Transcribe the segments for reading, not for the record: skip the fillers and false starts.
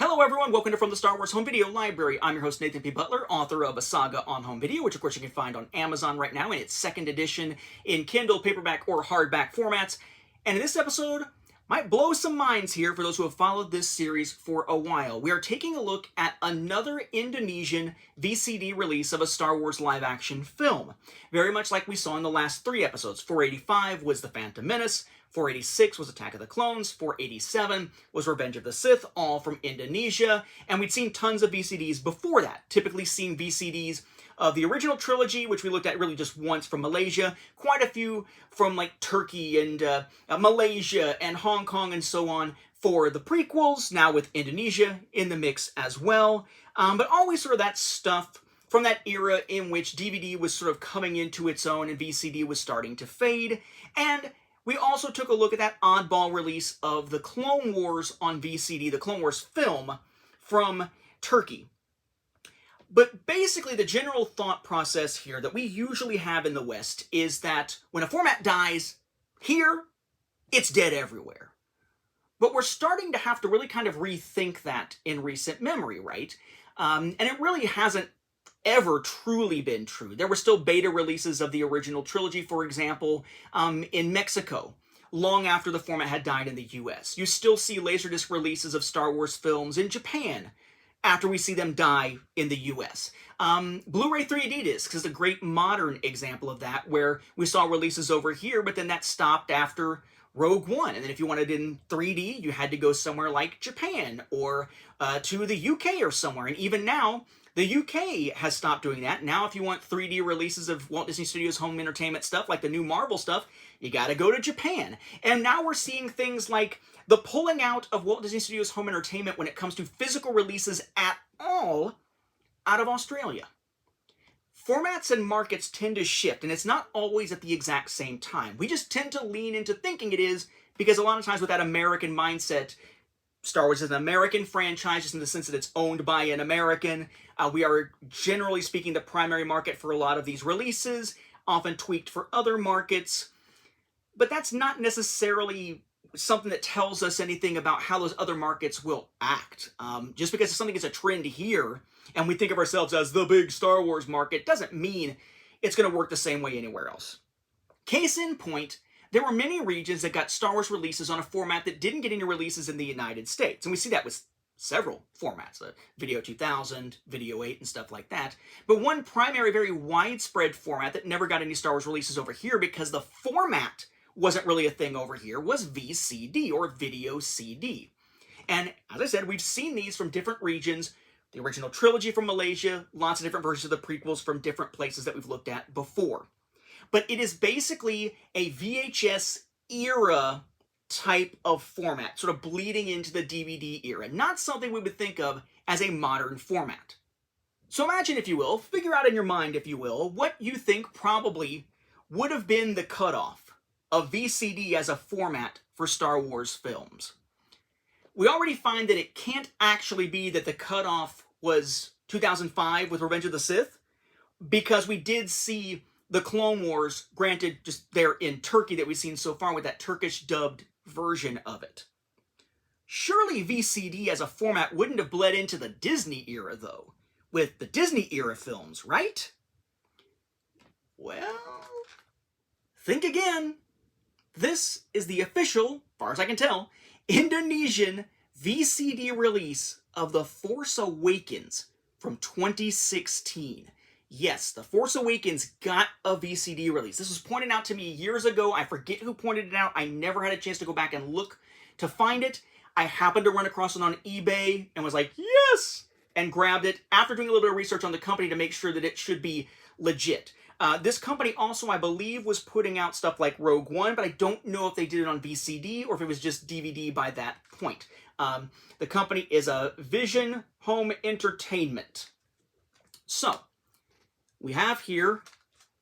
Hello everyone, welcome to From the Star Wars Home Video Library. I'm your host Nathan P. Butler, author of A Saga on Home Video, which of course you can find on Amazon right now in its second edition in Kindle, paperback, or hardback formats. And in this episode, might blow some minds here for those who have followed this series for a while. We are taking a look at another Indonesian VCD release of a Star Wars live-action film. Very much like we saw in the last three episodes. 485 was The Phantom Menace, 486 was Attack of the Clones, 487 was Revenge of the Sith, all from Indonesia, and we'd seen tons of VCDs before that, typically seeing VCDs of the original trilogy, which we looked at really just once from Malaysia, quite a few from like Turkey and Malaysia and Hong Kong and so on for the prequels, now with Indonesia in the mix as well, but always sort of that stuff from that era in which DVD was sort of coming into its own and VCD was starting to fade. And we also took a look at that oddball release of the Clone Wars on VCD, the Clone Wars film from Turkey. But basically the general thought process here that we usually have in the West is that when a format dies, here, it's dead everywhere. But we're starting to have to really kind of rethink that in recent memory, right? And it really hasn't ever truly been true. There were still beta releases of the original trilogy, for example, in Mexico, long after the format had died in the US. You still see Laserdisc releases of Star Wars films in Japan after we see them die in the US. Blu-ray 3D discs is a great modern example of that, where we saw releases over here, but then that stopped after Rogue One. And then if you wanted it in 3D, you had to go somewhere like Japan or to the UK or somewhere. And even now, the UK has stopped doing that. Now, if you want 3D releases of Walt Disney Studios home entertainment stuff, like the new Marvel stuff, you gotta go to Japan. And now we're seeing things like the pulling out of Walt Disney Studios home entertainment when it comes to physical releases at all out of Australia. Formats and markets tend to shift, and it's not always at the exact same time. We just tend to lean into thinking it is, because a lot of times with that American mindset, Star Wars is an American franchise, just in the sense that it's owned by an American. We are, generally speaking, the primary market for a lot of these releases, often tweaked for other markets. But that's not necessarily something that tells us anything about how those other markets will act. Just because something is a trend here, and we think of ourselves as the big Star Wars market, doesn't mean it's going to work the same way anywhere else. Case in point, there were many regions that got Star Wars releases on a format that didn't get any releases in the United States. And we see that with several formats, Video 2000, Video 8, and stuff like that. But one primary, very widespread format that never got any Star Wars releases over here because the format wasn't really a thing over here was VCD, or Video CD. And as I said, we've seen these from different regions. The original trilogy from Malaysia, lots of different versions of the prequels from different places that we've looked at before. But it is basically a VHS era type of format, sort of bleeding into the DVD era, not something we would think of as a modern format. So imagine, if you will, figure out in your mind, if you will, what you think probably would have been the cutoff of VCD as a format for Star Wars films. We already find that it can't actually be that the cutoff was 2005 with Revenge of the Sith, because we did see the Clone Wars, granted just there in Turkey that we've seen so far with that Turkish dubbed version of it. Surely VCD as a format wouldn't have bled into the Disney era, though, with the Disney era films, right? Well, think again. This is the official, as far as I can tell, Indonesian VCD release of The Force Awakens from 2016. Yes, The Force Awakens got a VCD release. This was pointed out to me years ago. I forget who pointed it out. I never had a chance to go back and look to find it. I happened to run across it on eBay and was like, yes! And grabbed it after doing a little bit of research on the company to make sure that it should be legit. This company also, I believe, was putting out stuff like Rogue One, but I don't know if they did it on VCD or if it was just DVD by that point. The company is a Vision Home Entertainment. So, we have here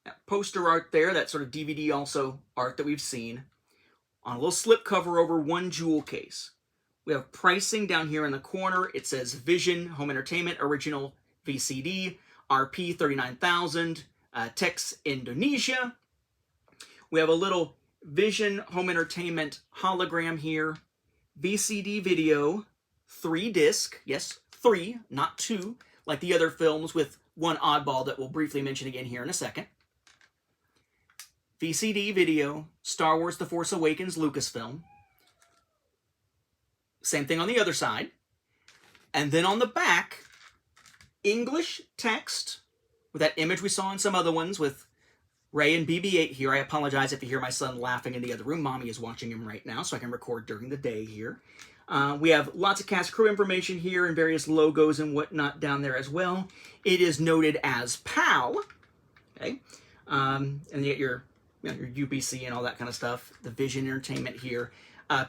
that poster art there, that sort of DVD also art that we've seen, on a little slipcover over one jewel case. We have pricing down here in the corner. It says Vision Home Entertainment Original VCD, RP 39,000, Tex Indonesia. We have a little Vision Home Entertainment hologram here, VCD video, 3-disc, yes, 3, not 2, like the other films with one oddball that we'll briefly mention again here in a second. VCD video, Star Wars The Force Awakens, Lucasfilm. Same thing on the other side. And then on the back, English text with that image we saw in some other ones with Ray and BB-8 here. I apologize if you hear my son laughing in the other room. Mommy is watching him right now, so I can record during the day here. We have lots of cast crew information here and various logos and whatnot down there as well. It is noted as PAL, okay? And you get your UPC and all that kind of stuff. The Vision Entertainment here.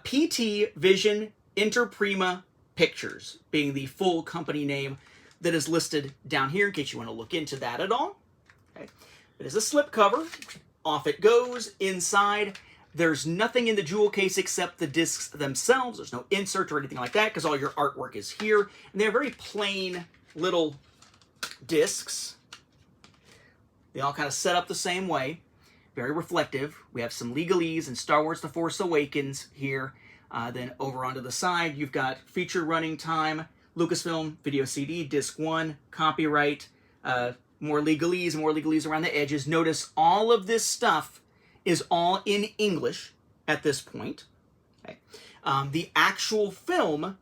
PT Vision Interprima Pictures being the full company name that is listed down here in case you want to look into that at all. Okay. It is a slipcover. Off it goes. Inside, there's nothing in the jewel case except the discs themselves. There's no insert or anything like that because all your artwork is here. And they're very plain little discs. They all kind of set up the same way. Very reflective. We have some legalese and Star Wars The Force Awakens here. Then over onto the side, you've got feature running time, Lucasfilm, video CD, disc 1, copyright, more legalese around the edges. Notice all of this stuff is all in English at this point. Okay. The actual film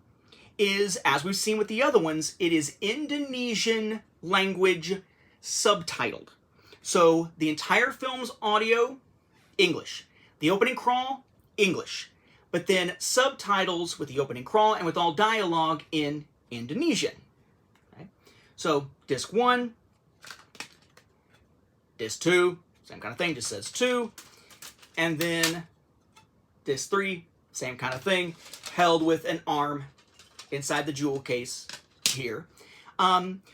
is, as we've seen with the other ones, it is Indonesian language subtitled. So the entire film's audio, English. The opening crawl, English. But then subtitles with the opening crawl and with all dialogue in Indonesian. Okay. So disc 1, disc 2, same kind of thing, just says 2. And then disc 3, same kind of thing, held with an arm inside the jewel case here.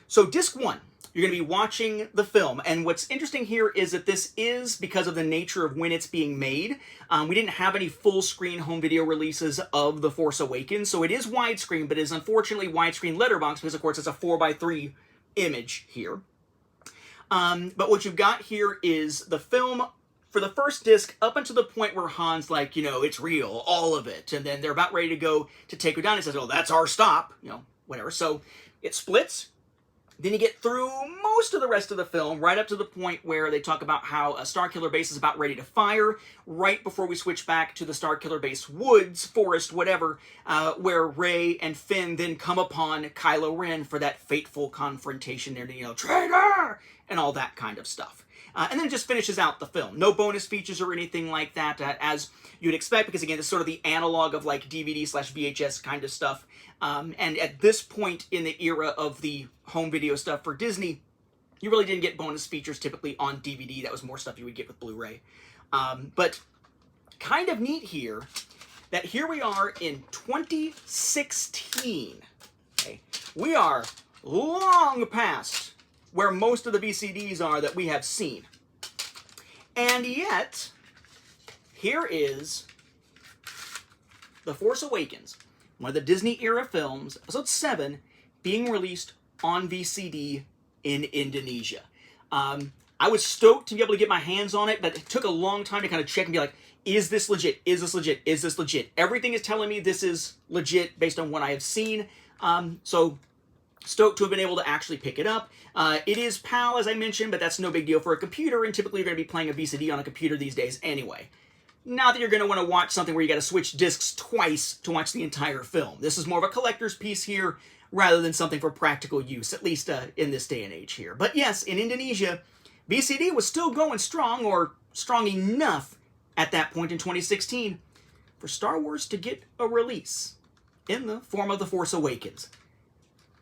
So disc 1. You're going to be watching the film, and what's interesting here is that this is, because of the nature of when it's being made, we didn't have any full-screen home video releases of The Force Awakens, so it is widescreen, but it is unfortunately widescreen letterbox because, of course, it's a 4:3 image here. But what you've got here is the film for the first disc up until the point where Han's like, you know, it's real, all of it, and then they're about ready to go to take her down. He says, oh, that's our stop, you know, whatever. So it splits. Then you get through most of the rest of the film, right up to the point where they talk about how a Starkiller Base is about ready to fire, right before we switch back to the Starkiller Base woods, forest, whatever, where Rey and Finn then come upon Kylo Ren for that fateful confrontation there, you know, traitor, and all that kind of stuff. And then it just finishes out the film. No bonus features or anything like that, as you'd expect, because again, it's sort of the analog of like DVD/VHS kind of stuff. And at this point in the era of the home video stuff for Disney, you really didn't get bonus features typically on DVD. That was more stuff you would get with Blu-ray. But kind of neat here, that here we are in 2016. Okay? We are long past where most of the VCDs are that we have seen. And yet, here is The Force Awakens, one of the Disney era films, episode 7, being released on VCD in Indonesia. I was stoked to be able to get my hands on it, but it took a long time to kind of check and be like, is this legit? Is this legit? Is this legit? Everything is telling me this is legit based on what I have seen. So stoked to have been able to actually pick it up. It is PAL, as I mentioned, but that's no big deal for a computer, and typically you're going to be playing a VCD on a computer these days anyway. Not that you're going to want to watch something where you got to switch discs twice to watch the entire film. This is more of a collector's piece here rather than something for practical use, at least in this day and age here. But yes, in Indonesia, VCD was still going strong, or strong enough at that point in 2016 for Star Wars to get a release in the form of The Force Awakens.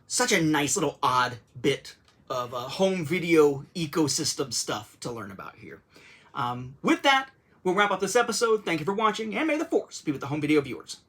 Such a nice little odd bit of home video ecosystem stuff to learn about here. With that, we'll wrap up this episode. Thank you for watching, and may the Force be with the home video viewers.